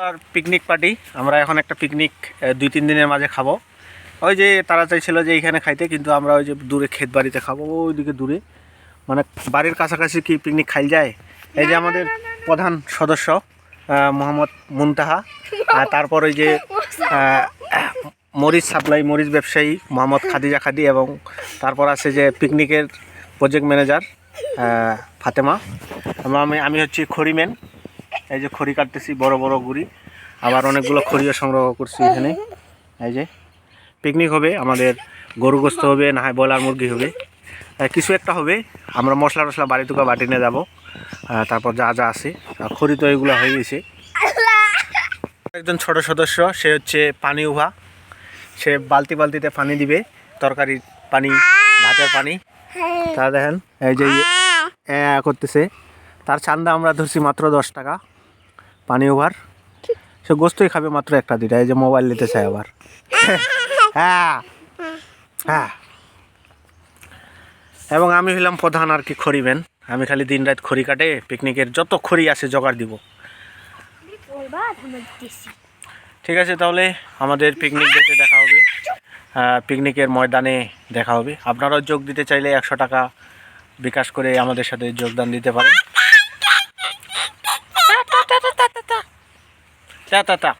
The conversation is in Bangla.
আর পিকনিক পার্টি আমরা এখন একটা পিকনিক 2-3 দিনের মাঝে খাবো। ওই যে তারা চাইছিল যে এইখানে খাইতে, কিন্তু আমরা ওই যে দূরে ক্ষেত বাড়িতে খাবো, ওইদিকে দূরে, মানে বাড়ির কাছাকাছি কি পিকনিক খাইল যায়। এই যে আমাদের প্রধান সদস্য মোহাম্মদ মুনতাহা, আর তারপর ওই যে মরিচ সাপ্লাই, মরিচ ব্যবসায়ী মোহাম্মদ খাদিজা খাদি, এবং তারপর আছে যে পিকনিকের প্রজেক্ট ম্যানেজার ফাতেমা। আমি হচ্ছি খড়িম্যান। এই যে খড়ি কাটতেছি, বড় বড় গুড়ি, আবার অনেকগুলো খড়িও সংগ্রহ করছি এখানে। এই যে পিকনিক হবে, আমাদের গরু গোস্ত হবে, না হয় ব্রয়লার মুরগি হবে, কিছু একটা হবে। আমরা মশলা টশলা বাড়ি থেকে বাটি নিয়ে যাবো। তারপর যা যা আছে, খড়ি তো এগুলো হয়ে গেছে। একজন ছোট সদস্য, সে হচ্ছে পানি উভা, সে বালতি বালতিতে পানি দিবে, তরকারির পানি, ভাতের পানি। তা দেখেন এই যে করতেছে, তার চান্দা আমরা ধরছি মাত্র 10 টাকা পানি ওভার। সে গোস্তই খাবে মাত্র 1-2টা। এই যে মোবাইল নিতে চায় আবার। হ্যাঁ হ্যাঁ। এবং আমি হইলাম প্রধান আর কি খড়িম্যান। আমি খালি দিন রাত খড়ি কাটে পিকনিকের যত খড়ি আছে জোগাড় দিব। ঠিক আছে, তাহলে আমাদের পিকনিক ডেটে দেখা হবে, পিকনিকের ময়দানে দেখা হবে। আপনারাও যোগ দিতে চাইলে 100 টাকা বিকাশ করে আমাদের সাথে যোগদান দিতে পারেন। টা